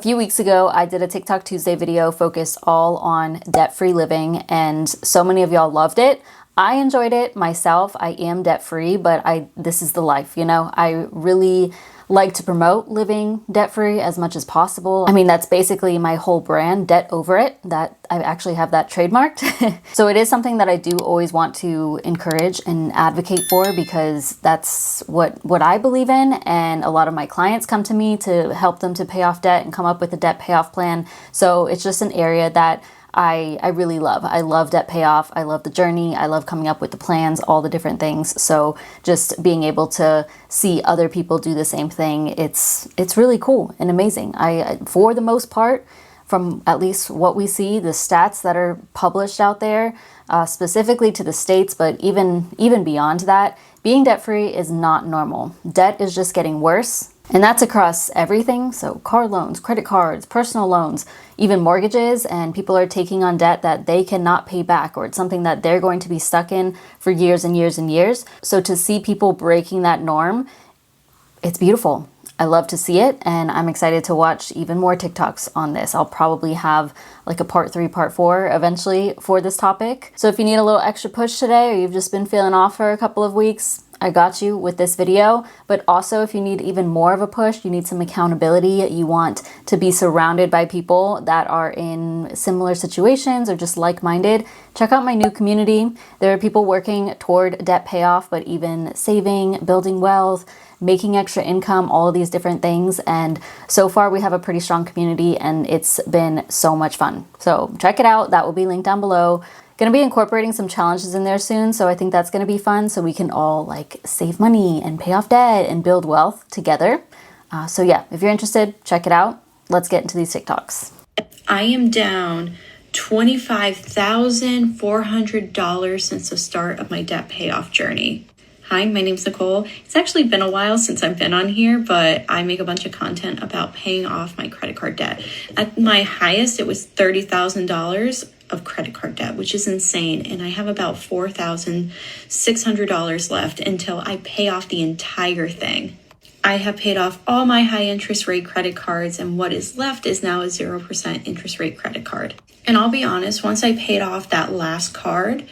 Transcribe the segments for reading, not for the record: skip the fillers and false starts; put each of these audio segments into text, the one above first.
A few weeks ago, I did a TikTok Tuesday video focused all on debt-free living, and so many of y'all loved it. I enjoyed it myself. I am debt-free, but this is the life, you know? I really like to promote living debt-free as much as possible. I mean, that's basically my whole brand, Debt Over It, that I actually have that trademarked. So it is something that I do always want to encourage and advocate for, because that's what I believe in, and a lot of my clients come to me to help them to pay off debt and come up with a debt payoff plan. So it's just an area that I really love. I love debt payoff. I love the journey. I love coming up with the plans, all the different things. So just being able to see other people do the same thing, it's really cool and amazing. For the most part, from at least what we see, the stats that are published out there, specifically to the States, but even beyond that, being debt-free is not normal. Debt is just getting worse. And that's across everything. So car loans, credit cards, personal loans, even mortgages, and people are taking on debt that they cannot pay back, or it's something that they're going to be stuck in for years and years and years. So to see people breaking that norm, it's beautiful. I love to see it, and I'm excited to watch even more TikToks on this. I'll probably have like a part 3, part 4 eventually for this topic. So if you need a little extra push today, or you've just been feeling off for a couple of weeks, I got you with this video. But also, if you need even more of a push, you need some accountability, you want to be surrounded by people that are in similar situations or just like-minded, check out my new community. There are people working toward debt payoff, but even saving, building wealth, making extra income, all of these different things. And so far we have a pretty strong community, and it's been so much fun. So check it out. That will be linked down below. Going to be incorporating some challenges in there soon, so I think that's going to be fun, so we can all like save money and pay off debt and build wealth together. So yeah, if you're interested, check it out. Let's get into these TikToks. I am down $25,400 since the start of my debt payoff journey. Hi, my name's Nicole. It's actually been a while since I've been on here, but I make a bunch of content about paying off my credit card debt. At my highest, it was $30,000 of credit card debt, which is insane. And I have about $4,600 left until I pay off the entire thing. I have paid off all my high interest rate credit cards, and what is left is now a 0% interest rate credit card. And I'll be honest, once I paid off that last card,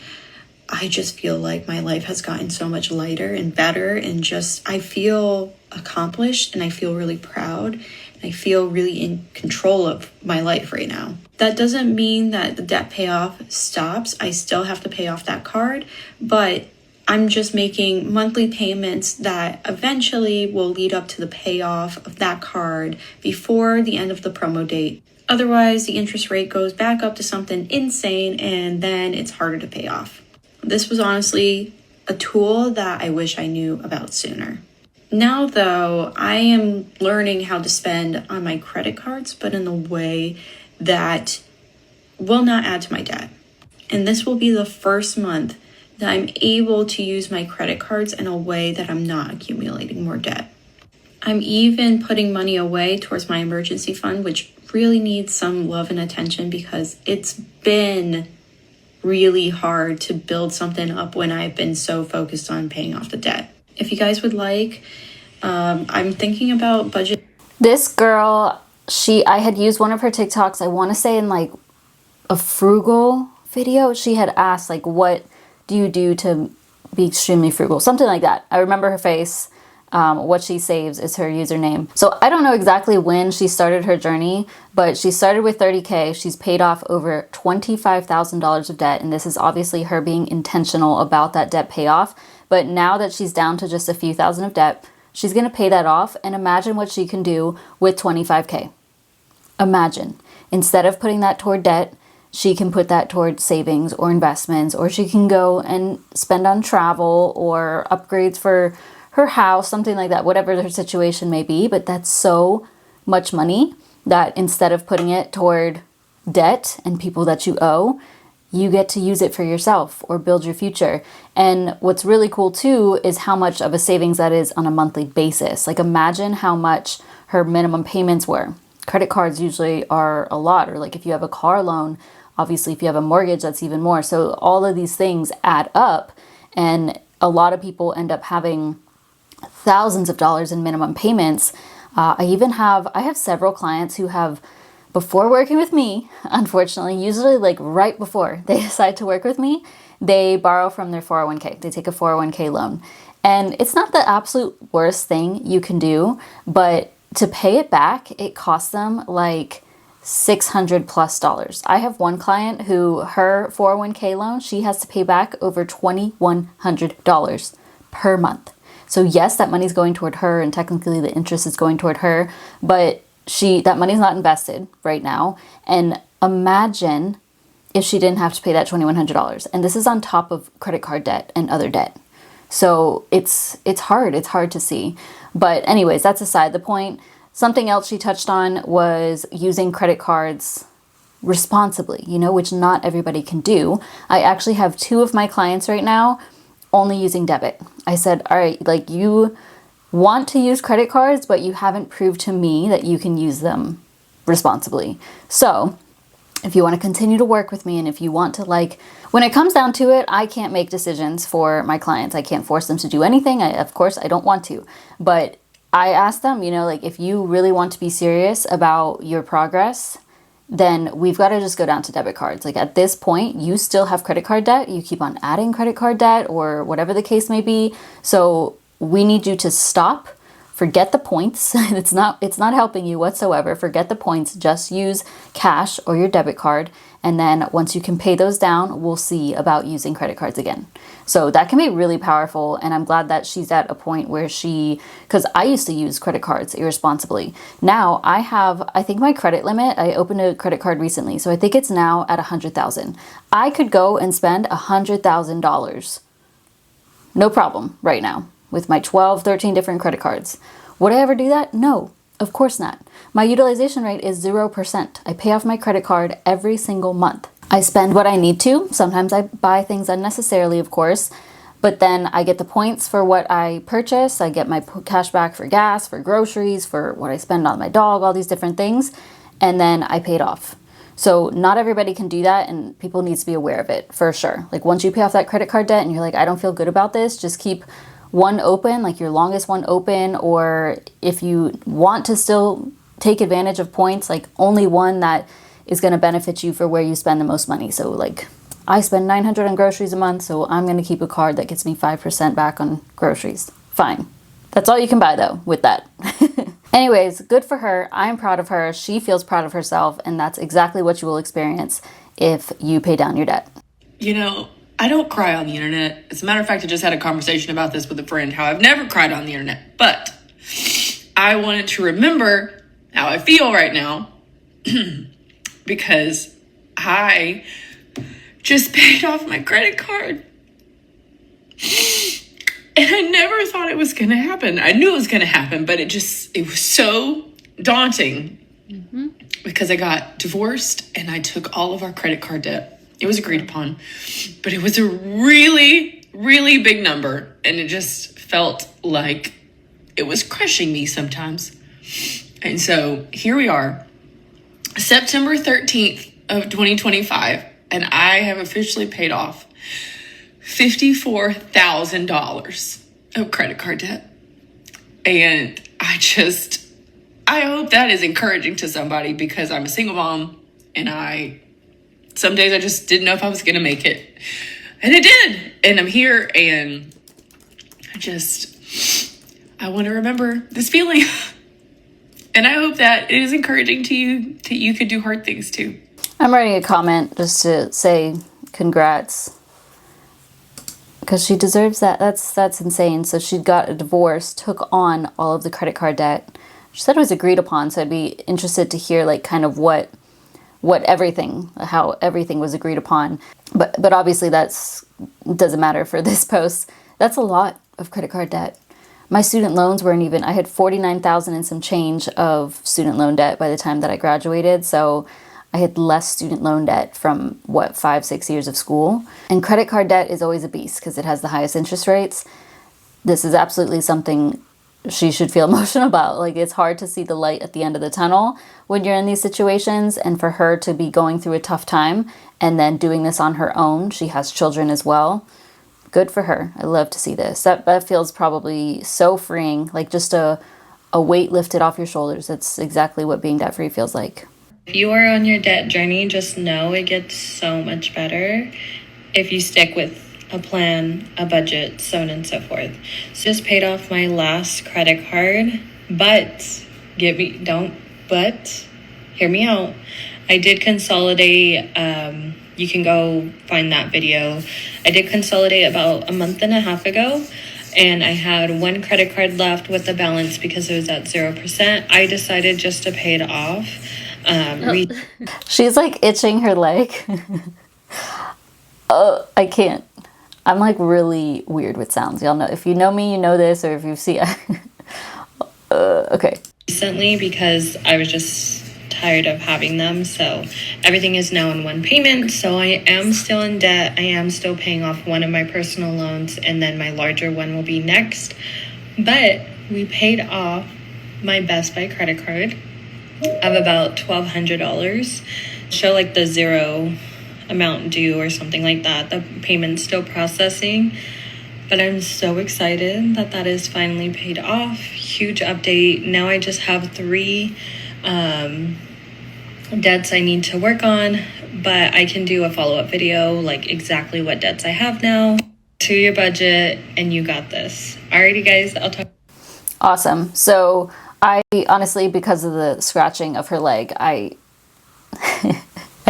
I just feel like my life has gotten so much lighter and better, and just I feel accomplished, and I feel really proud. I feel really in control of my life right now. That doesn't mean that the debt payoff stops. I still have to pay off that card, but I'm just making monthly payments that eventually will lead up to the payoff of that card before the end of the promo date. Otherwise, the interest rate goes back up to something insane, and then it's harder to pay off. This was honestly a tool that I wish I knew about sooner. Now, though, I am learning how to spend on my credit cards, but in a way that will not add to my debt. And this will be the first month that I'm able to use my credit cards in a way that I'm not accumulating more debt. I'm even putting money away towards my emergency fund, which really needs some love and attention, because it's been really hard to build something up when I've been so focused on paying off the debt. If you guys would like, I'm thinking about budget. This girl, I had used one of her TikToks, I want to say in like a frugal video. She had asked like, what do you do to be extremely frugal? Something like that. I remember her face. What she saves is her username. So I don't know exactly when she started her journey, but she started with 30K. She's paid off over $25,000 of debt. And this is obviously her being intentional about that debt payoff. But now that she's down to just a few thousand of debt, she's going to pay that off. And imagine what she can do with 25K. Imagine, instead of putting that toward debt, she can put that toward savings or investments, or she can go and spend on travel or upgrades for her house, something like that, whatever her situation may be. But that's so much money that instead of putting it toward debt and people that you owe, you get to use it for yourself or build your future. And what's really cool too is how much of a savings that is on a monthly basis. Like imagine how much her minimum payments were. Credit cards usually are a lot, or like if you have a car loan, obviously if you have a mortgage, that's even more. So all of these things add up, and a lot of people end up having thousands of dollars in minimum payments. I have several clients who have, before working with me, unfortunately, usually like right before they decide to work with me, they borrow from their 401k. They take a 401k loan. And it's not the absolute worst thing you can do, but to pay it back, it costs them like $600+. I have one client who her 401k loan, she has to pay back over $2,100 per month. So yes, that money's going toward her, and technically the interest is going toward her, but that money's not invested right now. And imagine if she didn't have to pay that $2,100. And this is on top of credit card debt and other debt. So it's hard. It's hard to see. But anyways, that's aside the point. Something else she touched on was using credit cards responsibly, which not everybody can do. I actually have 2 of my clients right now only using debit. I said, all right, like you want to use credit cards, but you haven't proved to me that you can use them responsibly. So if you want to continue to work with me, and if you want to, like, when it comes down to it, I can't make decisions for my clients. I can't force them to do anything. Of course, I don't want to. But I ask them, like, if you really want to be serious about your progress, then we've got to just go down to debit cards. Like at this point, you still have credit card debt. You keep on adding credit card debt or whatever the case may be. So we need you to stop. Forget the points. It's not helping you whatsoever. Forget the points. Just use cash or your debit card. And then once you can pay those down, we'll see about using credit cards again. So that can be really powerful. And I'm glad that she's at a point where because I used to use credit cards irresponsibly. Now I think my credit limit, I opened a credit card recently. So I think it's now at $100,000. I could go and spend $100,000. No problem right now with my 12, 13 different credit cards. Would I ever do that? No, of course not. My utilization rate is 0%. I pay off my credit card every single month. I spend what I need to. Sometimes I buy things unnecessarily, of course, but then I get the points for what I purchase. I get my cash back for gas, for groceries, for what I spend on my dog, all these different things, and then I pay it off. So not everybody can do that, and people need to be aware of it for sure. Like once you pay off that credit card debt and you're like, I don't feel good about this, just keep one open, like your longest one open, or if you want to still take advantage of points, like only one that is going to benefit you for where you spend the most money. So like I spend $900 on groceries a month, so I'm going to keep a card that gets me 5% back on groceries. Fine. That's all you can buy though with that. Anyways, good for her. I'm proud of her. She feels proud of herself, and that's exactly what you will experience if you pay down your debt. I don't cry on the internet. As a matter of fact, I just had a conversation about this with a friend, how I've never cried on the internet. But I wanted to remember how I feel right now because I just paid off my credit card. And I never thought it was going to happen. I knew it was going to happen, but it was so daunting because I got divorced and I took all of our credit card debt. It was agreed upon, but it was a really, really big number. And it just felt like it was crushing me sometimes. And so here we are, September 13th of 2025, and I have officially paid off $54,000 of credit card debt. And I hope that is encouraging to somebody, because I'm a single mom and some days I just didn't know if I was going to make it. And I did. And I'm here, and I want to remember this feeling. And I hope that it is encouraging to you that you could do hard things too. I'm writing a comment just to say congrats, because she deserves that. That's insane. So she got a divorce, took on all of the credit card debt. She said it was agreed upon, so I'd be interested to hear like kind of how everything was agreed upon. But obviously doesn't matter for this post. That's a lot of credit card debt. My student loans weren't even, I had $49,000 and some change of student loan debt by the time that I graduated. So I had less student loan debt from 5-6 years of school. And credit card debt is always a beast because it has the highest interest rates. This is absolutely something she should feel emotional about. Like, it's hard to see the light at the end of the tunnel when you're in these situations, and for her to be going through a tough time and then doing this on her own. She has children as well. Good for her. I love to see this. That feels probably so freeing, like just a a weight lifted off your shoulders. That's exactly what being debt free feels like. If you are on your debt journey, just know it gets so much better if you stick with a plan, a budget, so on and so forth. So just paid off my last credit card, but hear me out. I did consolidate. You can go find that video. I did consolidate about a month and a half ago, and I had one credit card left with the balance because it was at 0%. I decided just to pay it off. She's like itching her leg. I can't. I'm like really weird with sounds. Y'all know, if you know me, you know this, or if you see, okay. Recently, because I was just tired of having them. So everything is now in one payment. So I am still in debt. I am still paying off one of my personal loans, and then my larger one will be next. But we paid off my Best Buy credit card of about $1,200. Show like the zero amount due or something like that. The payment's still processing. But I'm so excited that that is finally paid off. Huge update. Now I just have 3 debts I need to work on, but I can do a follow-up video, like exactly what debts I have now, to your budget, and you got this. Alrighty guys, I'll talk. Awesome. So I honestly, because of the scratching of her leg, I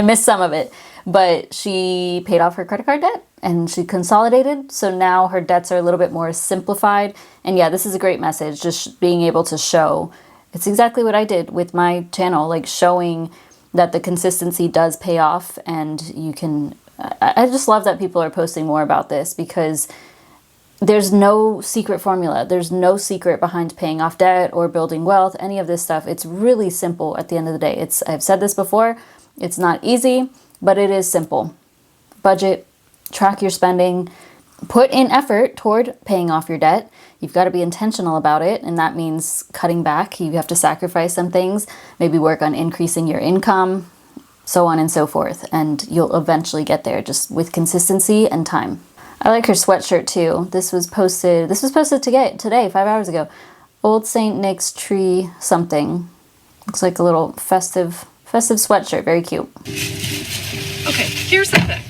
missed some of it, but she paid off her credit card debt and she consolidated. So now her debts are a little bit more simplified. And yeah, this is a great message, just being able to show. It's exactly what I did with my channel, like showing that the consistency does pay off. And you can, I just love that people are posting more about this, because there's no secret formula. There's no secret behind paying off debt or building wealth, any of this stuff. It's really simple at the end of the day. I've said this before, it's not easy, but it is simple. Budget, track your spending, put in effort toward paying off your debt. You've got to be intentional about it, and that means cutting back. You have to sacrifice some things, maybe work on increasing your income, so on and so forth, and you'll eventually get there just with consistency and time. I like her sweatshirt too. This was posted today, 5 hours ago. Old Saint Nick's tree something. Looks like a little festive sweatshirt. Very cute. Okay, here's the thing.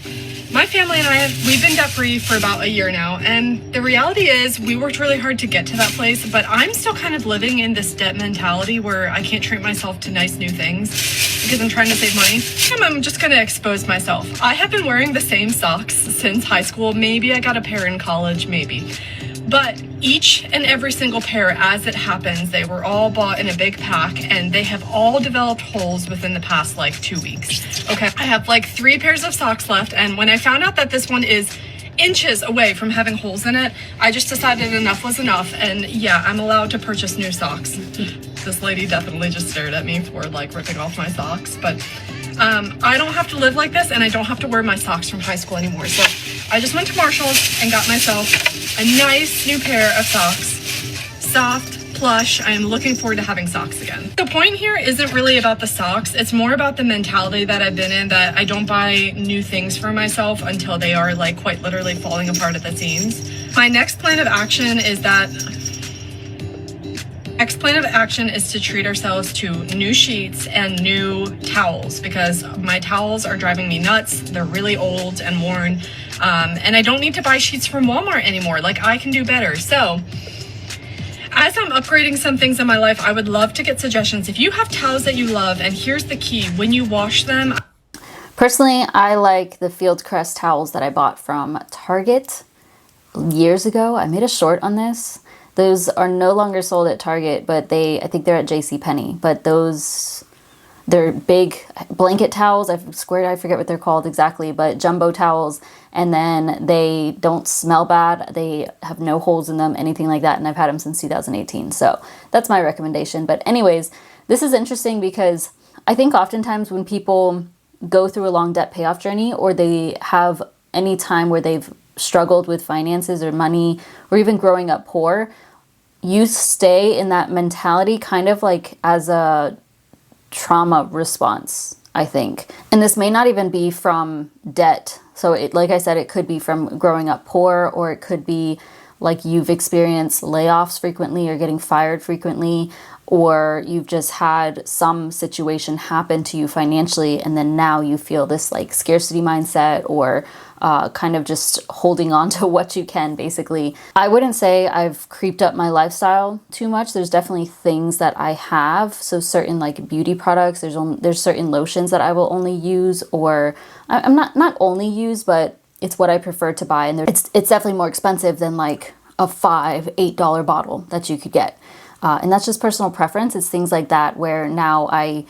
My family and we've been debt-free for about a year now, and the reality is we worked really hard to get to that place, but I'm still kind of living in this debt mentality where I can't treat myself to nice new things because I'm trying to save money. I'm just going to expose myself. I have been wearing the same socks since high school. Maybe I got a pair in college, maybe. But each and every single pair, as it happens, they were all bought in a big pack, and they have all developed holes within the past 2 weeks. Okay, I have 3 pairs of socks left, and when I found out that this one is inches away from having holes in it, I just decided enough was enough, and yeah, I'm allowed to purchase new socks. This lady definitely just stared at me for ripping off my socks, but I don't have to live like this, and I don't have to wear my socks from high school anymore. So I just went to Marshall's and got myself a nice new pair of socks. Soft, plush. I am looking forward to having socks again. The point here isn't really about the socks. It's more about the mentality that I've been in, that I don't buy new things for myself until they are quite literally falling apart at the seams. My next plan of action is to treat ourselves to new sheets and new towels, because my towels are driving me nuts. They're really old and worn, and I don't need to buy sheets from Walmart anymore. I can do better. So as I'm upgrading some things in my life, I would love to get suggestions. If you have towels that you love, and here's the key, when you wash them. Personally, I like the Fieldcrest towels that I bought from Target years ago. I made a short on this. Those are no longer sold at Target, but I think they're at JCPenney. But they're big blanket towels. I forget what they're called exactly, but jumbo towels. And then they don't smell bad. They have no holes in them, anything like that. And I've had them since 2018. So that's my recommendation. But anyways, this is interesting because I think oftentimes when people go through a long debt payoff journey, or they have any time where they've struggled with finances or money, or even growing up poor, you stay in that mentality kind of as a trauma response, I think. And this may not even be from debt. So like I said, it could be from growing up poor, or it could be like you've experienced layoffs frequently or getting fired frequently, or you've just had some situation happen to you financially, and then now you feel this like scarcity mindset, or kind of just holding on to what you can, basically. I wouldn't say I've creeped up my lifestyle too much. There's definitely things that I have. So certain like beauty products, there's certain lotions that I will only use, or I'm not only use, but it's what I prefer to buy. And it's definitely more expensive than like a $5-8 bottle that you could get. And that's just personal preference. It's things like that where now I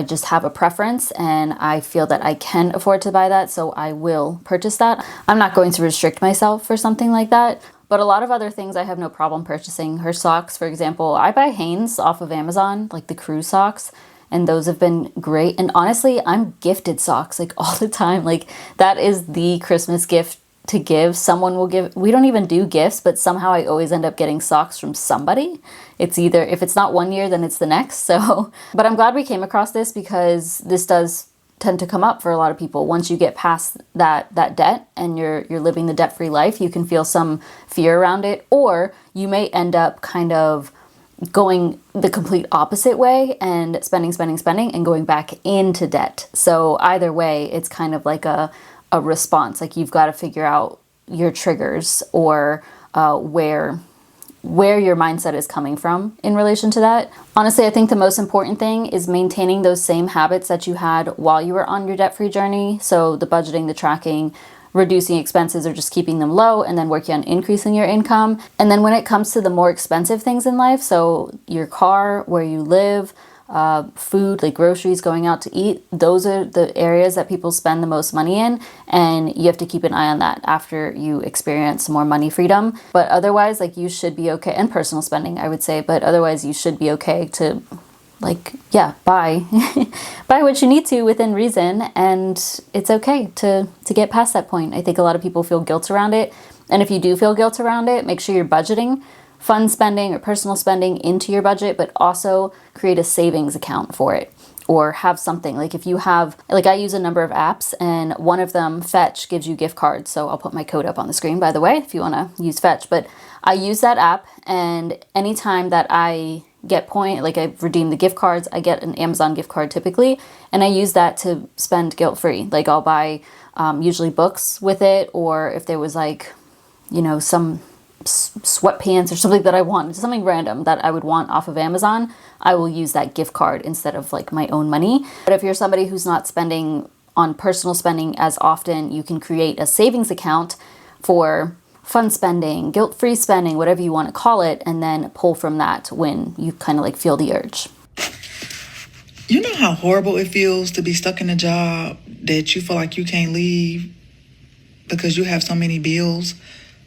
just have a preference and I feel that I can afford to buy that, so I will purchase that. I'm not going to restrict myself for something like that. But a lot of other things I have no problem purchasing. Her socks, for example, I buy Hanes off of Amazon, like the crew socks, and those have been great. And honestly, I'm gifted socks like all the time. Like that is the Christmas gift to give. Someone will give, we don't even do gifts, but somehow I always end up getting socks from somebody. It's either, if it's not one year, then it's the next. So, but I'm glad we came across this, because this does tend to come up for a lot of people. Once you get past that debt and you're living the debt-free life, you can feel some fear around it, or you may end up kind of going the complete opposite way and spending and going back into debt. So either way, it's kind of like a response. Like you've got to figure out your triggers, or where your mindset is coming from in relation to that. Honestly, I think the most important thing is maintaining those same habits that you had while you were on your debt-free journey. So the budgeting, the tracking, reducing expenses, or just keeping them low, and then working on increasing your income. And then when it comes to the more expensive things in life, so your car, where you live, food, like groceries, going out to eat, those are the areas that people spend the most money in, and you have to keep an eye on that after you experience more money freedom. But otherwise, like, you should be okay, and personal spending, I would say, but otherwise you should be okay to, like, yeah, buy buy what you need to within reason, and it's okay to get past that point. I think a lot of people feel guilt around it, and if you do feel guilt around it, make sure you're budgeting fun spending or personal spending into your budget, but also create a savings account for it, or have something. Like if you have, like, I use a number of apps, and one of them, Fetch, gives you gift cards. So I'll put my code up on the screen, by the way, if you want to use Fetch. But I use that app, and anytime that I get like I redeem the gift cards, I get an Amazon gift card typically, and I use that to spend guilt-free. Like I'll buy usually books with it, or if there was like, you know, some sweatpants or something that I want, something random that I would want off of Amazon, I will use that gift card instead of like my own money. But if you're somebody who's not spending on personal spending as often, you can create a savings account for fun spending, guilt-free spending, whatever you want to call it, and then pull from that when you kind of like feel the urge. You know how horrible it feels to be stuck in a job that you feel like you can't leave because you have so many bills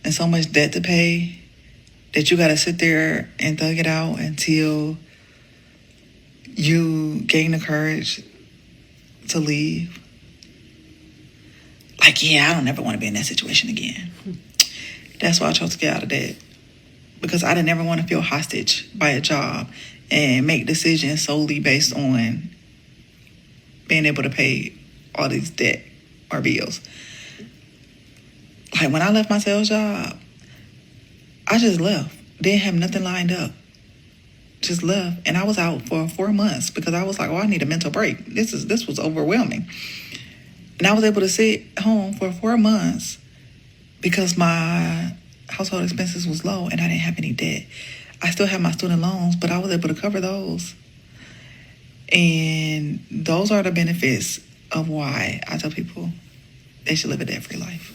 and so much debt to pay that you got to sit there and thug it out until you gain the courage to leave? Like, yeah, I don't ever want to be in that situation again. That's why I chose to get out of debt, because I didn't ever want to feel hostage by a job and make decisions solely based on being able to pay all these debt or bills. Like when I left my sales job, I just left. Didn't have nothing lined up. Just left. And I was out for 4 months because I was like, oh, I need a mental break. This was overwhelming. And I was able to sit home for 4 months because my household expenses was low and I didn't have any debt. I still have my student loans, but I was able to cover those. And those are the benefits of why I tell people they should live a debt-free life.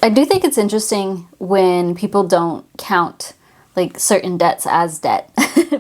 I do think it's interesting when people don't count like certain debts as debt,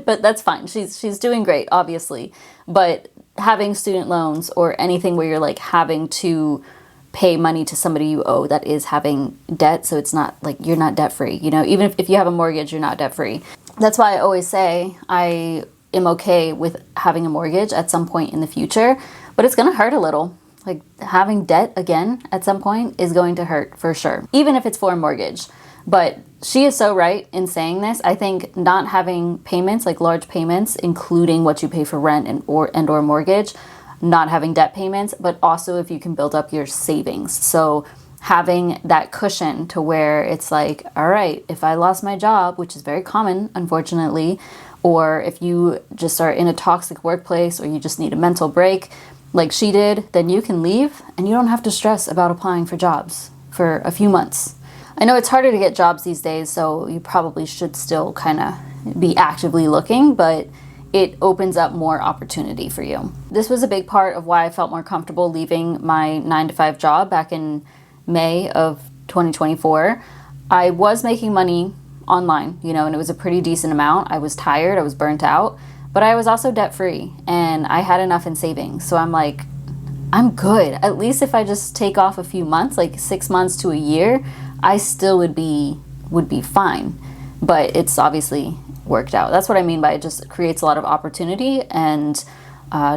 but that's fine. She's doing great, obviously. But having student loans or anything where you're like having to pay money to somebody you owe that is having debt, so it's not like you're not debt free. You know, even if you have a mortgage, you're not debt free. That's why I always say I am okay with having a mortgage at some point in the future, but it's gonna hurt a little. Like having debt again at some point is going to hurt for sure, even if it's for a mortgage. But she is so right in saying this. I think not having payments, like large payments, including what you pay for rent and or mortgage, not having debt payments, but also if you can build up your savings. So having that cushion to where it's like, all right, if I lost my job, which is very common, unfortunately, or if you just are in a toxic workplace or you just need a mental break like she did, then you can leave and you don't have to stress about applying for jobs for a few months. I know it's harder to get jobs these days, so you probably should still kind of be actively looking, but it opens up more opportunity for you. This was a big part of why I felt more comfortable leaving my 9-to-5 job back in May of 2024. I was making money online, and it was a pretty decent amount. I was tired, I was burnt out, but I was also debt free and I had enough in savings. So I'm like, I'm good. At least if I just take off a few months, like 6 months to a year, I still would be fine. But it's obviously worked out. That's what I mean by it just creates a lot of opportunity and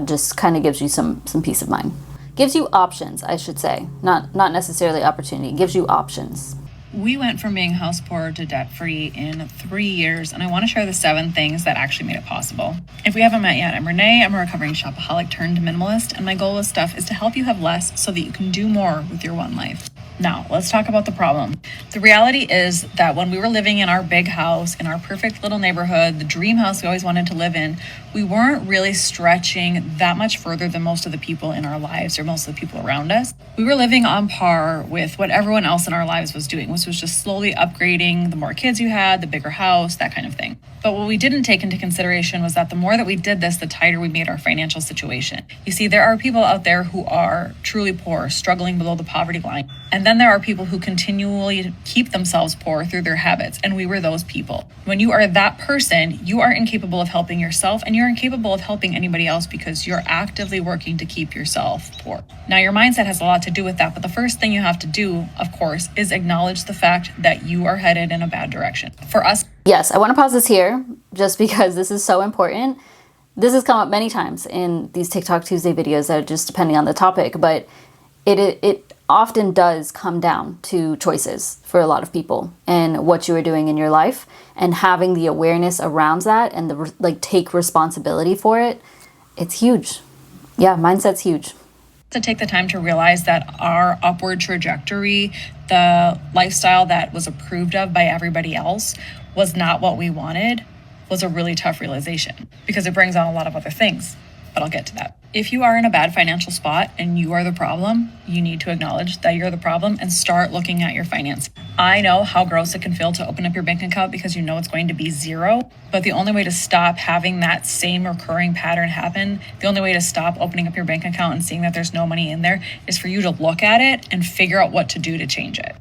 just kind of gives you some peace of mind. Gives you options, I should say. Not necessarily opportunity. It gives you options. We went from being house poor to debt free in 3 years, and I want to share the 7 things that actually made it possible. If we haven't met yet, I'm Renee. I'm a recovering shopaholic turned minimalist, and my goal with stuff is to help you have less so that you can do more with your one life. Now, let's talk about the problem. The reality is that when we were living in our big house, in our perfect little neighborhood, the dream house we always wanted to live in, we weren't really stretching that much further than most of the people in our lives or most of the people around us. We were living on par with what everyone else in our lives was doing, which was just slowly upgrading. The more kids you had, the bigger house, that kind of thing. But what we didn't take into consideration was that the more that we did this, the tighter we made our financial situation. You see, there are people out there who are truly poor, struggling below the poverty line. And then there are people who continually keep themselves poor through their habits, and we were those people. When you are that person, you are incapable of helping yourself, and you're incapable of helping anybody else because you're actively working to keep yourself poor. Now, your mindset has a lot to do with that, but the first thing you have to do, of course, is acknowledge the fact that you are headed in a bad direction. For us, yes, I want to pause this here just because this is so important. This has come up many times in these TikTok Tuesday videos that are just depending on the topic, but it often does come down to choices for a lot of people and what you are doing in your life, and having the awareness around that and take responsibility for it. It's huge. Yeah, mindset's huge. To take the time to realize that our upward trajectory, the lifestyle that was approved of by everybody else, was not what we wanted, was a really tough realization because it brings on a lot of other things, but I'll get to that. If you are in a bad financial spot and you are the problem, you need to acknowledge that you're the problem and start looking at your finances. I know how gross it can feel to open up your bank account because you know it's going to be zero, but the only way to stop having that same recurring pattern happen, the only way to stop opening up your bank account and seeing that there's no money in there, is for you to look at it and figure out what to do to change it.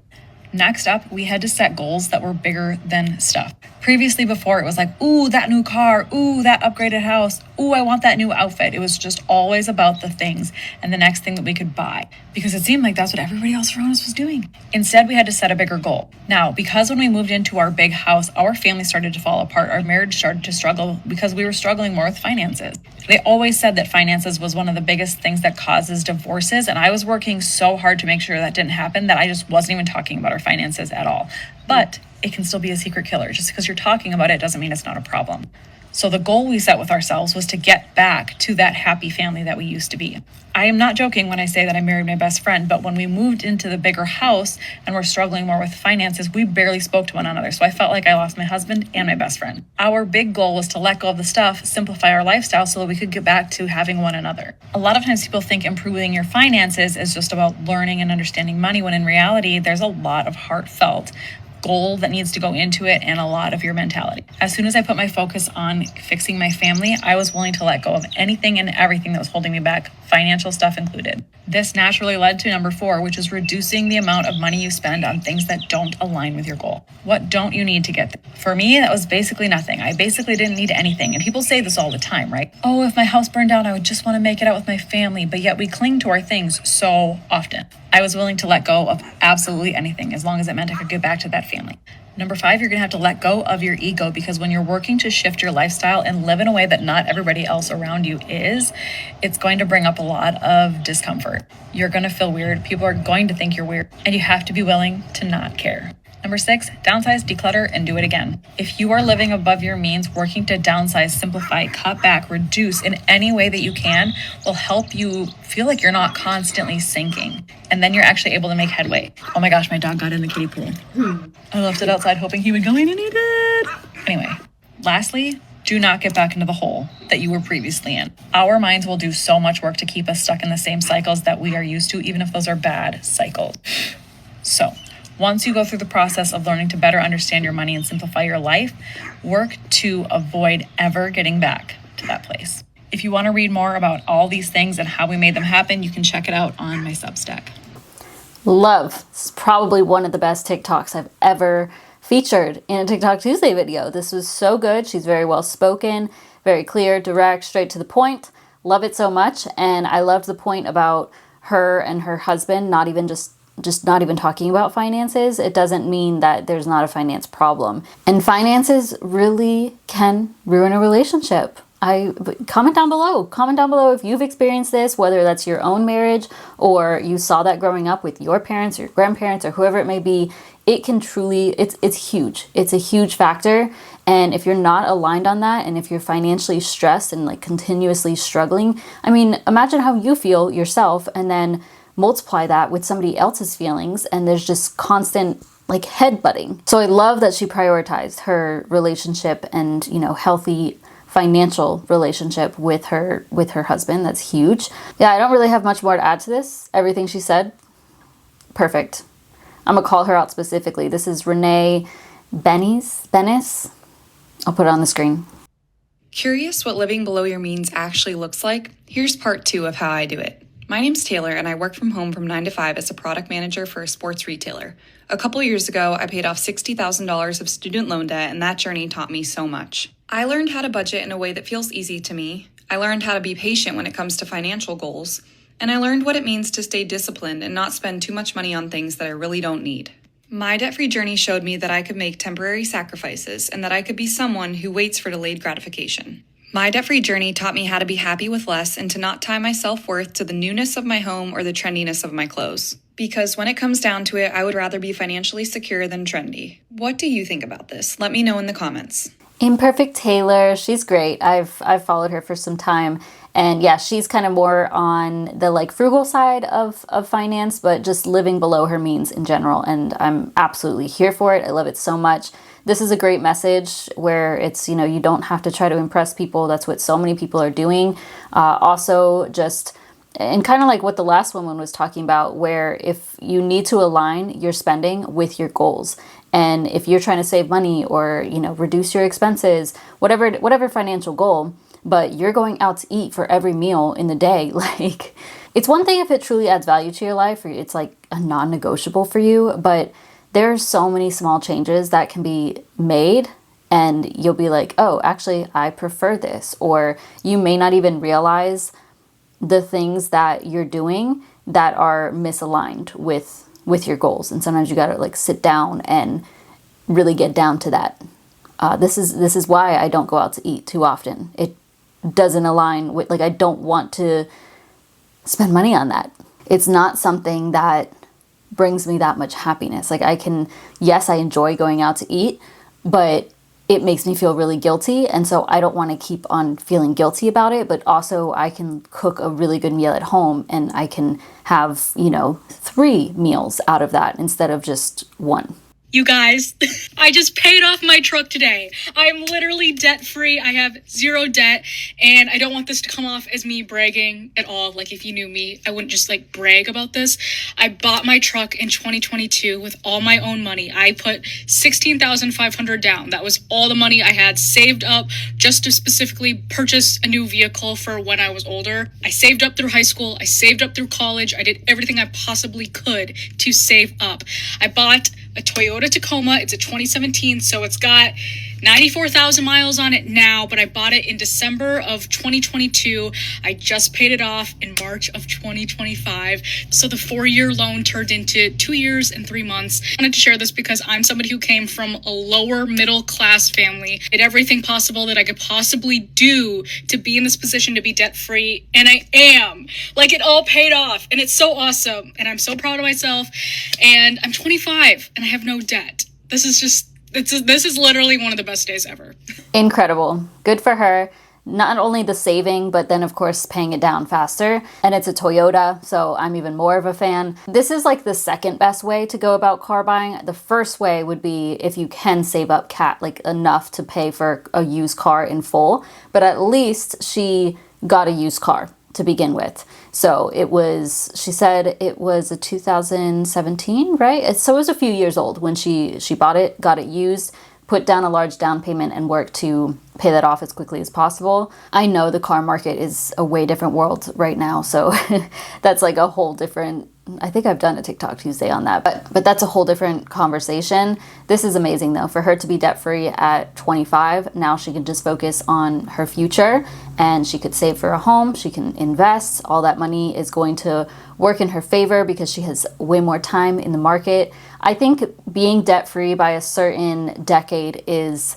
Next up, we had to set goals that were bigger than stuff. Previously, before, it was like, ooh, that new car, ooh, that upgraded house, ooh, I want that new outfit. It was just always about the things and the next thing that we could buy because it seemed like that's what everybody else around us was doing. Instead, we had to set a bigger goal. Now, because when we moved into our big house, our family started to fall apart. Our marriage started to struggle because we were struggling more with finances. They always said that finances was one of the biggest things that causes divorces, and I was working so hard to make sure that didn't happen that I just wasn't even talking about our finances at all. But it can still be a secret killer. Just because you're talking about it doesn't mean it's not a problem. So the goal we set with ourselves was to get back to that happy family that we used to be. I am not joking when I say that I married my best friend, but when we moved into the bigger house and we're struggling more with finances, we barely spoke to one another. So I felt like I lost my husband and my best friend. Our big goal was to let go of the stuff, simplify our lifestyle so that we could get back to having one another. A lot of times people think improving your finances is just about learning and understanding money, when in reality, there's a lot of heartfelt goal that needs to go into it and a lot of your mentality. As soon as I put my focus on fixing my family, I was willing to let go of anything and everything that was holding me back, financial stuff included. This naturally led to number 4, which is reducing the amount of money you spend on things that don't align with your goal. What don't you need to get there? For me, that was basically nothing. I basically didn't need anything. And people say this all the time, right? Oh, if my house burned down, I would just want to make it out with my family. But yet we cling to our things so often. I was willing to let go of absolutely anything as long as it meant I could get back to that family. Number 5, you're going to have to let go of your ego, because when you're working to shift your lifestyle and live in a way that not everybody else around you is, it's going to bring up a lot of discomfort. You're going to feel weird. People are going to think you're weird, and you have to be willing to not care. Number 6, downsize, declutter, and do it again. If you are living above your means, working to downsize, simplify, cut back, reduce in any way that you can will help you feel like you're not constantly sinking. And then you're actually able to make headway. Oh my gosh, my dog got in the kiddie pool. I left it outside hoping he would go in and he did. Anyway, lastly, do not get back into the hole that you were previously in. Our minds will do so much work to keep us stuck in the same cycles that we are used to, even if those are bad cycles. So, once you go through the process of learning to better understand your money and simplify your life, work to avoid ever getting back to that place. If you want to read more about all these things and how we made them happen, you can check it out on my Substack. Love. This is probably one of the best TikToks I've ever featured in a TikTok Tuesday video. This was so good. She's very well spoken, very clear, direct, straight to the point. Love it so much. And I loved the point about her and her husband not even just not even talking about finances. It doesn't mean that there's not a finance problem. And finances really can ruin a relationship. Comment down below if you've experienced this, whether that's your own marriage or you saw that growing up with your parents or your grandparents or whoever it may be. It can truly, it's huge. It's a huge factor. And if you're not aligned on that, and if you're financially stressed and like continuously struggling, I mean, imagine how you feel yourself and then multiply that with somebody else's feelings, and there's just constant like headbutting. So I love that she prioritized her relationship and, you know, healthy financial relationship with her husband. That's huge. Yeah, I don't really have much more to add to this. Everything she said, perfect. I'm gonna call her out specifically. This is Renee Benis. I'll put it on the screen. Curious what living below your means actually looks like? Here's part 2 of how I do it. My name's Taylor, and I work from home from 9 to 5 as a product manager for a sports retailer. A couple years ago, I paid off $60,000 of student loan debt, and that journey taught me so much. I learned how to budget in a way that feels easy to me. I learned how to be patient when it comes to financial goals. And I learned what it means to stay disciplined and not spend too much money on things that I really don't need. My debt-free journey showed me that I could make temporary sacrifices and that I could be someone who waits for delayed gratification. My debt-free journey taught me how to be happy with less and to not tie my self-worth to the newness of my home or the trendiness of my clothes. Because when it comes down to it, I would rather be financially secure than trendy. What do you think about this? Let me know in the comments. Imperfect Taylor, she's great. I've followed her for some time. And yeah, she's kind of more on the like frugal side of finance, but just living below her means in general. And I'm absolutely here for it. I love it so much. This is a great message where it's, you know, you don't have to try to impress people. That's what so many people are doing. Also just, and kind of like what the last woman was talking about, where if you need to align your spending with your goals. And if you're trying to save money or, you know, reduce your expenses, whatever financial goal, but you're going out to eat for every meal in the day, like, it's one thing if it truly adds value to your life or it's like a non-negotiable for you, but there's so many small changes that can be made and you'll be like, oh, actually, I prefer this. Or you may not even realize the things that you're doing that are misaligned with your goals. And sometimes you got to like sit down and really get down to that. This is why I don't go out to eat too often. It doesn't align with, like, I don't want to spend money on that. It's not something that brings me that much happiness. Like yes, I enjoy going out to eat, but it makes me feel really guilty. And so I don't want to keep on feeling guilty about it, but also I can cook a really good meal at home and I can have, you know, 3 meals out of that instead of just 1. You guys, I just paid off my truck today. I'm literally debt-free. I have 0 debt, and I don't want this to come off as me bragging at all. Like, if you knew me, I wouldn't just, like, brag about this. I bought my truck in 2022 with all my own money. I put $16,500 down. That was all the money I had saved up just to specifically purchase a new vehicle for when I was older. I saved up through high school. I saved up through college. I did everything I possibly could to save up. I bought a Toyota Tacoma. It's a 2017, so it's got 94,000 miles on it now, but I bought it in December of 2022. I just paid it off in March of 2025. So the 4-year loan turned into 2 years and 3 months. I wanted to share this because I'm somebody who came from a lower middle class family, did everything possible that I could possibly do to be in this position to be debt free. And I am. Like, it all paid off, and it's so awesome. And I'm so proud of myself. And I'm 25 and I have no debt. This is literally one of the best days ever. Incredible. Good for her. Not only the saving, but then of course paying it down faster. And it's a Toyota, so I'm even more of a fan. This is like the second best way to go about car buying. The first way would be if you can save up like enough to pay for a used car in full. But at least she got a used car to begin with. So she said it was a 2017, right? So it was a few years old when she bought it, got it used, put down a large down payment and work to pay that off as quickly as possible. I know the car market is a way different world right now, so that's like a whole different, I think I've done a TikTok Tuesday on that, but that's a whole different conversation. This is amazing though, for her to be debt-free at 25. Now she can just focus on her future and she could save for a home, she can invest. All that money is going to work in her favor because she has way more time in the market. I think being debt-free by a certain decade is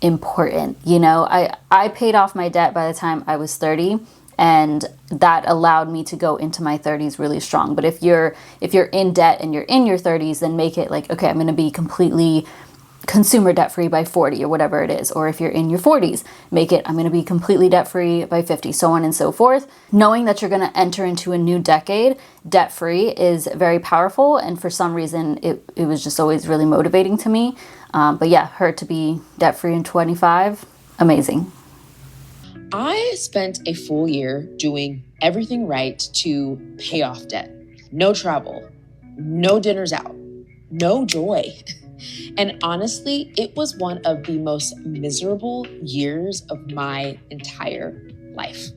important. You know, I paid off my debt by the time I was 30, and that allowed me to go into my 30s really strong. But if you're in debt and you're in your 30s, then make it like, okay, I'm going to be completely consumer debt free by 40 or whatever it is. Or if you're in your 40s, make it, I'm going to be completely debt free by 50, so on and so forth. Knowing that you're going to enter into a new decade debt free is very powerful. And for some reason, it was just always really motivating to me. But yeah, her to be debt free in 25, amazing. I spent a full year doing everything right to pay off debt. No travel, no dinners out, no joy. And honestly, it was one of the most miserable years of my entire life.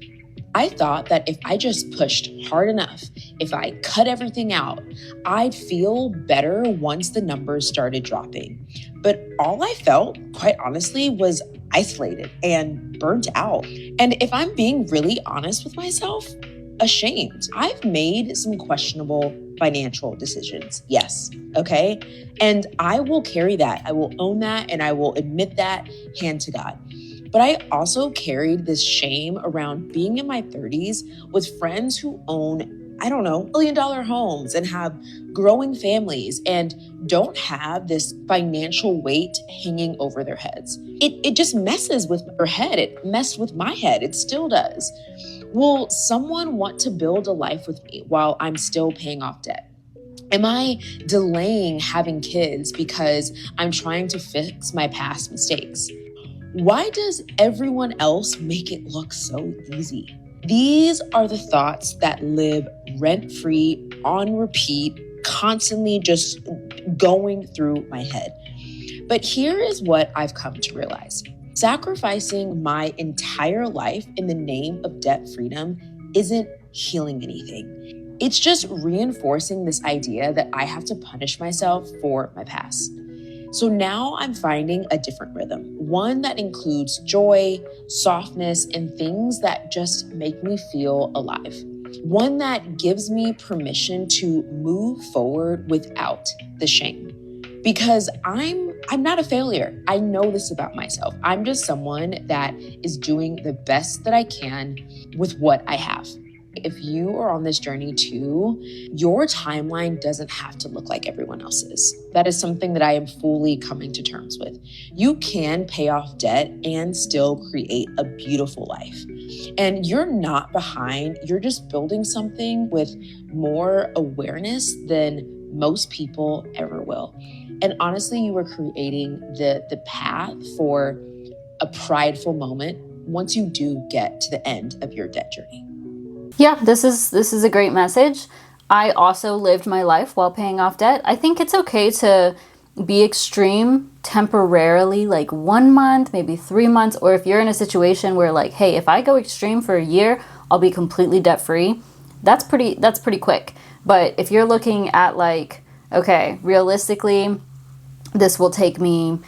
I thought that if I just pushed hard enough, if I cut everything out, I'd feel better once the numbers started dropping. But all I felt, quite honestly, was isolated and burnt out. And if I'm being really honest with myself, ashamed. I've made some questionable financial decisions. Yes. Okay. And I will carry that. I will own that and I will admit that, hand to God. But I also carried this shame around being in my 30s with friends who own, I don't know, $1 million homes and have growing families and don't have this financial weight hanging over their heads. It just messes with their head. It messed with my head. It still does. Will someone want to build a life with me while I'm still paying off debt? Am I delaying having kids because I'm trying to fix my past mistakes? Why does everyone else make it look so easy? These are the thoughts that live rent-free, on repeat, constantly just going through my head. But here is what I've come to realize. Sacrificing my entire life in the name of debt freedom isn't healing anything. It's just reinforcing this idea that I have to punish myself for my past. So now I'm finding a different rhythm, one that includes joy, softness, and things that just make me feel alive. One that gives me permission to move forward without the shame. Because I'm not a failure. I know this about myself. I'm just someone that is doing the best that I can with what I have. If you are on this journey too, your timeline doesn't have to look like everyone else's. That is something that I am fully coming to terms with. You can pay off debt and still create a beautiful life. And you're not behind. You're just building something with more awareness than most people ever will. And honestly, you are creating the path for a prideful moment once you do get to the end of your debt journey. Yeah, this is a great message. I also lived my life while paying off debt. I think it's okay to be extreme temporarily, like 1 month, maybe 3 months, or if you're in a situation where like, hey, if I go extreme for a year, I'll be completely debt free. That's pretty quick. But if you're looking at like, okay, realistically, this will take me,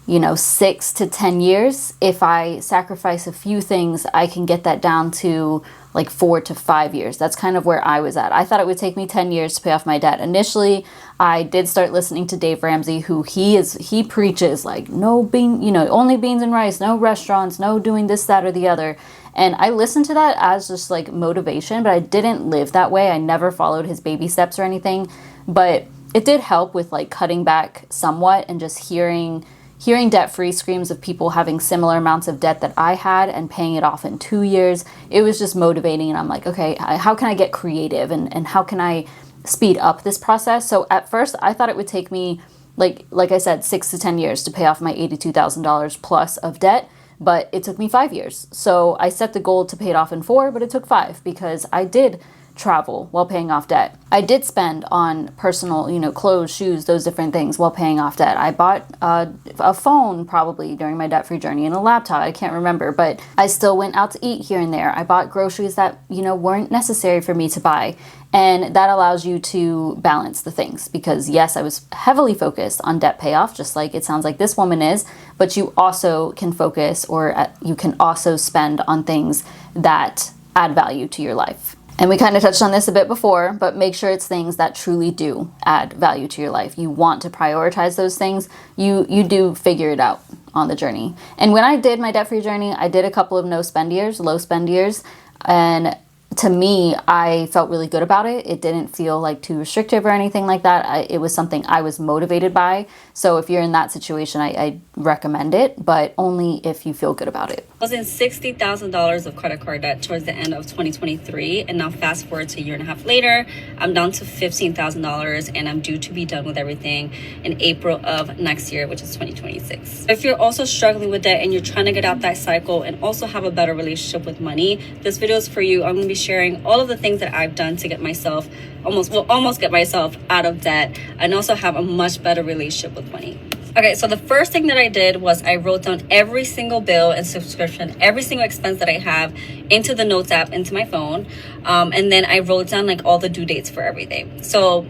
6 to 10 years. If I sacrifice a few things, I can get that down to like 4 to 5 years. That's kind of where I was at. I thought it would take me 10 years to pay off my debt. Initially, I did start listening to Dave Ramsey, who he preaches like no only beans and rice, no restaurants, no doing this, that, or the other. And I listened to that as just like motivation, but I didn't live that way. I never followed his baby steps or anything. But it did help with like cutting back somewhat and just hearing debt-free screams of people having similar amounts of debt that I had and paying it off in 2 years. It was just motivating, and I'm like, okay, how can I get creative and how can I speed up this process? So at first I thought it would take me like I said, 6 to 10 years to pay off my $82,000 plus of debt, but it took me 5 years. So I set the goal to pay it off in 4, but it took 5 because I did travel while paying off debt. I did spend on personal, clothes, shoes, those different things while paying off debt. I bought a phone probably during my debt-free journey and a laptop. I can't remember, but I still went out to eat here and there. I bought groceries that, weren't necessary for me to buy. And that allows you to balance the things because yes, I was heavily focused on debt payoff, just like it sounds like this woman is, but you also can focus or you can also spend on things that add value to your life. And we kind of touched on this a bit before, but make sure it's things that truly do add value to your life. You want to prioritize those things. You do figure it out on the journey. And when I did my debt-free journey, I did a couple of low spend years. And to me, I felt really good about it. It didn't feel like too restrictive or anything like that. It was something I was motivated by. So if you're in that situation, I recommend it, but only if you feel good about it. I was in $60,000 of credit card debt towards the end of 2023, and now fast forward to a year and a half later, I'm down to $15,000, and I'm due to be done with everything in April of next year, which is 2026. If you're also struggling with debt and you're trying to get out that cycle and also have a better relationship with money, this video is for you. I'm going to be sharing all of the things that I've done to get myself almost get myself out of debt and also have a much better relationship with money. Okay, so the first thing that I did was I wrote down every single bill and subscription, every single expense that I have into the Notes app, into my phone. And then I wrote down like all the due dates for everything. So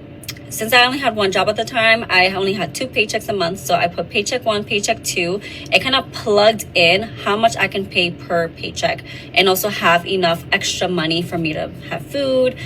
since I only had one job at the time, I only had 2 paychecks a month. So I put paycheck 1, paycheck 2. It kind of plugged in how much I can pay per paycheck and also have enough extra money for me to have food,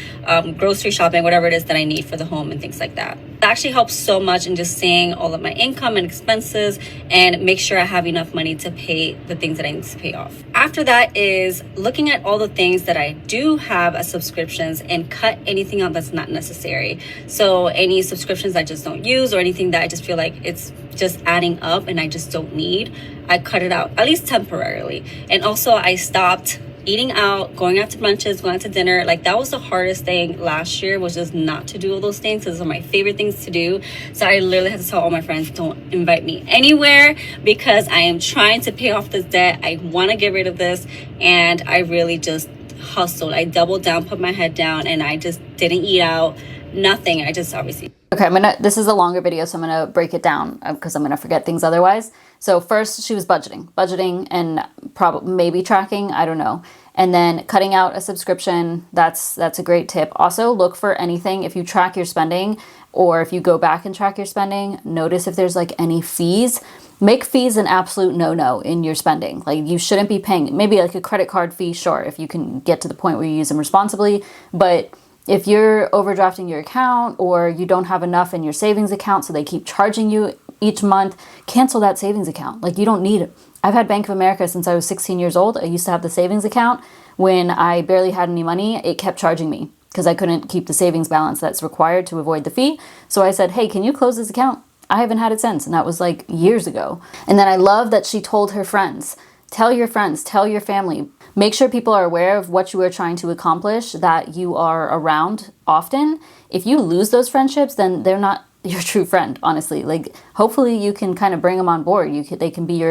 grocery shopping, whatever it is that I need for the home and things like that. That actually helps so much in just seeing all of my income and expenses and make sure I have enough money to pay the things that I need to pay off. After that is looking at all the things that I do have as subscriptions and cut anything out that's not necessary. So any subscriptions I just don't use or anything that I just feel like it's just adding up and I just don't need, I cut it out, at least temporarily. And also I stopped eating out, going out to brunches, going out to dinner. Like that was the hardest thing last year, was just not to do all those things. Those are my favorite things to do. So I literally had to tell all my friends, don't invite me anywhere because I am trying to pay off this debt. I want to get rid of this. And I really just hustled. I doubled down, put my head down, and I just didn't eat out, nothing. I just obviously... Okay, this is a longer video, so I'm going to break it down because I'm going to forget things otherwise. So first, she was budgeting and probably maybe tracking, I don't know. And then cutting out a subscription, that's a great tip. Also, look for anything, if you track your spending or if you go back and track your spending, notice if there's like any fees. Make fees an absolute no-no in your spending. Like you shouldn't be paying, maybe like a credit card fee, sure, if you can get to the point where you use them responsibly, but if you're overdrafting your account or you don't have enough in your savings account so they keep charging you each month, cancel that savings account. Like you don't need it. I've had Bank of America since I was 16 years old. I used to have the savings account. When I barely had any money, it kept charging me because I couldn't keep the savings balance that's required to avoid the fee. So I said, hey, can you close this account? I haven't had it since. And that was like years ago. And then I love that she told her friends, tell your friends, tell your family. Make sure people are aware of what you are trying to accomplish, that you are around often. If you lose those friendships, then they're not your true friend, honestly. Like, hopefully you can kind of bring them on board. They can be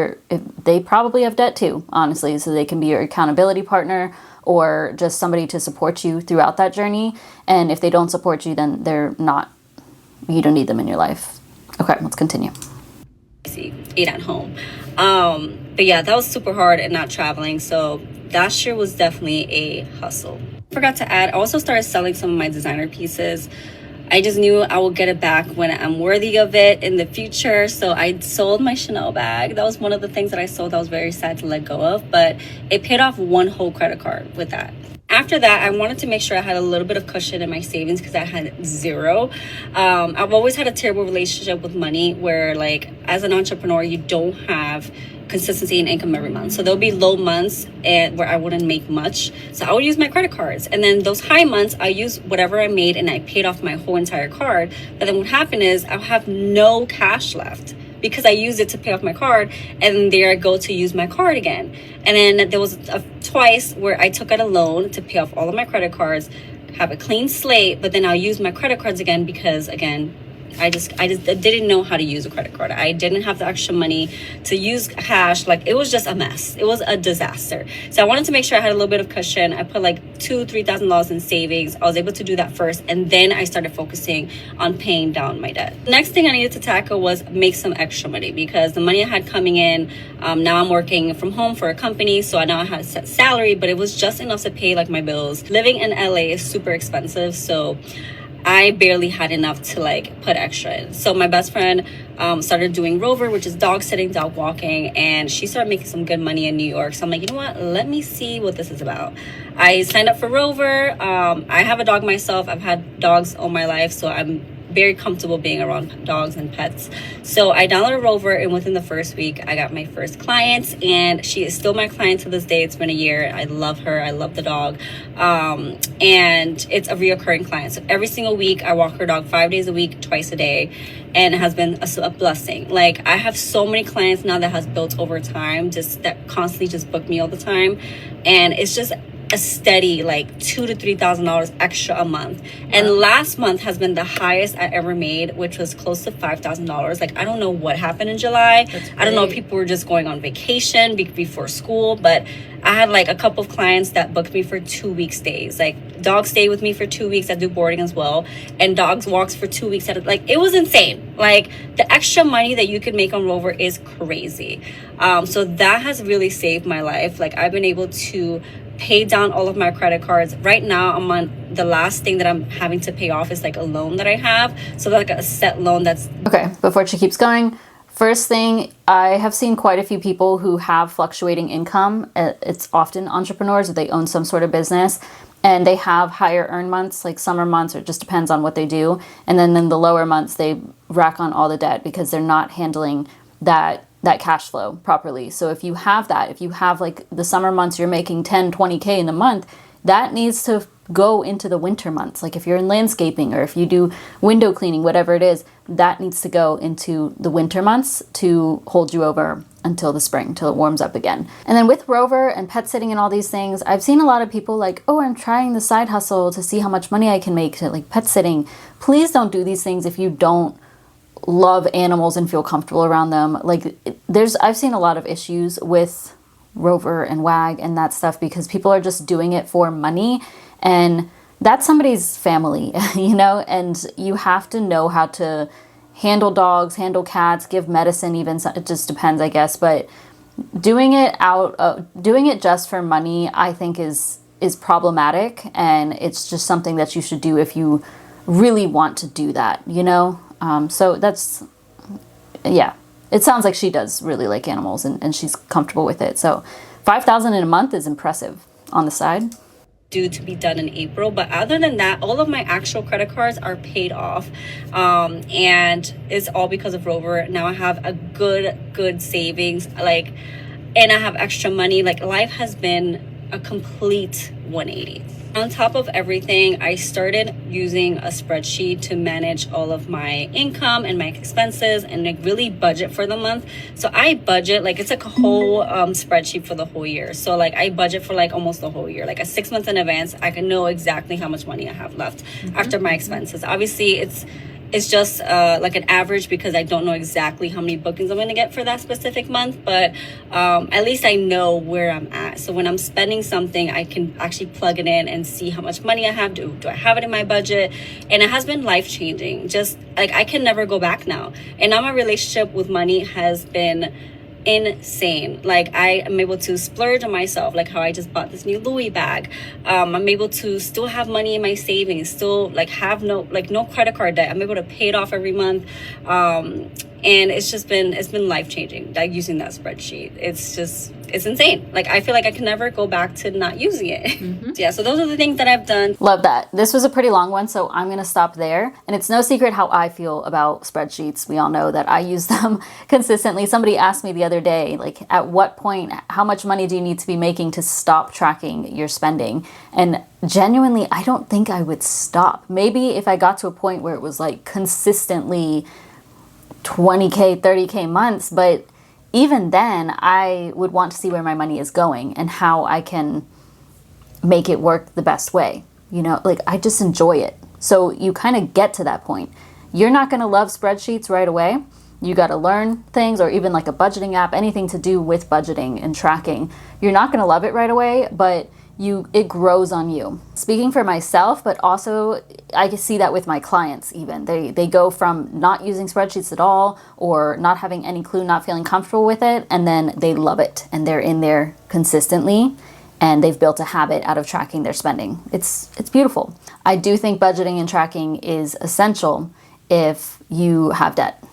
they probably have debt too, honestly, so they can be your accountability partner or just somebody to support you throughout that journey. And if they don't support you, then you don't need them in your life. Okay, let's continue. Eat at home. But yeah, that was super hard and not traveling. So last year was definitely a hustle. Forgot to add, I also started selling some of my designer pieces. I just knew I will get it back when I'm worthy of it in the future. So I sold my Chanel bag. That was one of the things that I sold. I was very sad to let go of, but it paid off one whole credit card with that. After that, I wanted to make sure I had a little bit of cushion in my savings because I had zero. I've always had a terrible relationship with money where, like, as an entrepreneur, you don't have consistency in income every month. So there'll be low months where I wouldn't make much. So I would use my credit cards. And then those high months, I use whatever I made and I paid off my whole entire card. But then what happened is I'll have no cash left because I used it to pay off my card, and then there I go to use my card again. And then there was twice where I took out a loan to pay off all of my credit cards, have a clean slate, but then I'll use my credit cards again because, again, I didn't know how to use a credit card. I didn't have the extra money to use cash. Like, it was just a mess. It was a disaster. So I wanted to make sure I had a little bit of cushion. I put like $2,000-$3,000 in savings. I was able to do that first, and then I started focusing on paying down my debt. The next thing I needed to tackle was make some extra money, because the money I had coming in, now I'm working from home for a company, so I now had a set salary, but it was just enough to pay like my bills. Living in LA is super expensive, so I barely had enough to like put extra in. So my best friend started doing Rover, which is dog sitting, dog walking, and she started making some good money in New York. So I'm like, you know what? Let me see what this is about. I signed up for Rover. I have a dog myself. I've had dogs all my life, so I'm very comfortable being around dogs and pets. So I downloaded Rover, and within the first week, I got my first client, and she is still my client to this day. It's been a year. I love her. I love the dog. And it's a reoccurring client. So every single week, I walk her dog 5 days a week, twice a day, and it has been a blessing. Like, I have so many clients now that has built over time, just that constantly just book me all the time. And it's just a steady like $2,000 to $3,000 extra a month. And last month has been the highest I ever made, which was close to $5,000. Like, I don't know what happened in July. I don't know if people were just going on vacation before school, but I had like a couple of clients that booked me for 2 week stays. Like, dogs stay with me for 2 weeks. I do boarding as well, and dogs walks for 2 weeks. Like, it was insane. Like, the extra money that you could make on Rover is crazy. So that has really saved my life. Like, I've been able to pay down all of my credit cards. Right now, I'm on the last thing that I'm having to pay off is like a loan that I have. So like a set loan that's... Okay, before she keeps going, first thing, I have seen quite a few people who have fluctuating income. It's often entrepreneurs, or they own some sort of business, and they have higher earn months, like summer months, or it just depends on what they do. And then in the lower months, they rack on all the debt because they're not handling that cash flow properly. So if you have like the summer months, you're making 10, 20K in a month, that needs to go into the winter months. Like, if you're in landscaping or if you do window cleaning, whatever it is, that needs to go into the winter months to hold you over until the spring, till it warms up again. And then with Rover and pet sitting and all these things, I've seen a lot of people like, oh, I'm trying the side hustle to see how much money I can make to like pet sitting. Please don't do these things if you don't love animals and feel comfortable around them. Like, I've seen a lot of issues with Rover and Wag and that stuff because people are just doing it for money, and that's somebody's family, you know, and you have to know how to handle dogs, handle cats, give medicine, even. It just depends, I guess, but doing it just for money, I think is problematic, and it's just something that you should do if you really want to do that, you know? So that's, yeah, it sounds like she does really like animals and she's comfortable with it. So $5,000 in a month is impressive on the side. Due to be done in April, but other than that, all of my actual credit cards are paid off, and it's all because of Rover. Now I have a good savings, like, and I have extra money. Like, life has been a complete 180. On top of everything, I started using a spreadsheet to manage all of my income and my expenses and like really budget for the month. So I budget, like, it's like a whole spreadsheet for the whole year. So like, I budget for like almost the whole year, like 6 months in advance. I can know exactly how much money I have left after my expenses. Obviously, it's just like an average because I don't know exactly how many bookings I'm going to get for that specific month, but at least I know where I'm at. So when I'm spending something, I can actually plug it in and see how much money I have. Do I have it in my budget? And it has been life-changing. Just like, I can never go back now. And now my relationship with money has been insane. Like, I am able to splurge on myself, like how I just bought this new Louis bag. I'm able to still have money in my savings, still like have no credit card debt. I'm able to pay it off every month, and it's been life-changing, like, using that spreadsheet. It's it's insane. Like, I feel like I can never go back to not using it. Yeah, so those are the things that I've done. Love that. This was a pretty long one, so I'm going to stop there. And it's no secret how I feel about spreadsheets. We all know that I use them consistently. Somebody asked me the other day, like, at what point, how much money do you need to be making to stop tracking your spending? And genuinely, I don't think I would stop. Maybe if I got to a point where it was like consistently 20K, 30K months, but even then I would want to see where my money is going and how I can make it work the best way. You know, like, I just enjoy it. So you kind of get to that point. You're not going to love spreadsheets right away. You got to learn things, or even like a budgeting app, anything to do with budgeting and tracking. You're not going to love it right away, but it grows on you. Speaking for myself, but also I can see that with my clients even. They go from not using spreadsheets at all, or not having any clue, not feeling comfortable with it, and then they love it and they're in there consistently and they've built a habit out of tracking their spending. It's beautiful. I do think budgeting and tracking is essential if you have debt,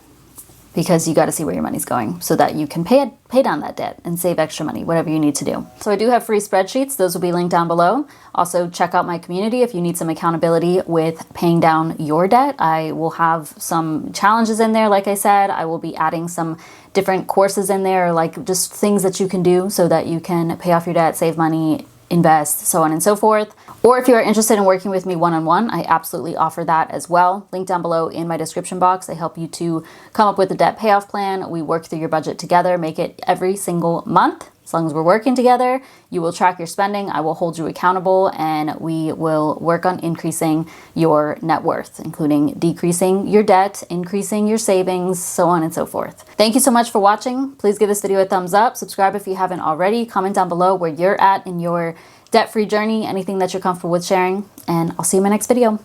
because you got to see where your money's going so that you can pay down that debt and save extra money, whatever you need to do. So I do have free spreadsheets. Those will be linked down below. Also, check out my community if you need some accountability with paying down your debt. I will have some challenges in there. Like I said, I will be adding some different courses in there, like just things that you can do so that you can pay off your debt, save money, invest, so on and so forth. Or if you are interested in working with me one-on-one, I absolutely offer that as well. Link down below in my description box. I help you to come up with a debt payoff plan. We work through your budget together, make it every single month. As long as we're working together, you will track your spending, I will hold you accountable, and we will work on increasing your net worth, including decreasing your debt, increasing your savings, so on and so forth. Thank you so much for watching. Please give this video a thumbs up, subscribe if you haven't already, comment down below where you're at in your debt-free journey, anything that you're comfortable with sharing, and I'll see you in my next video.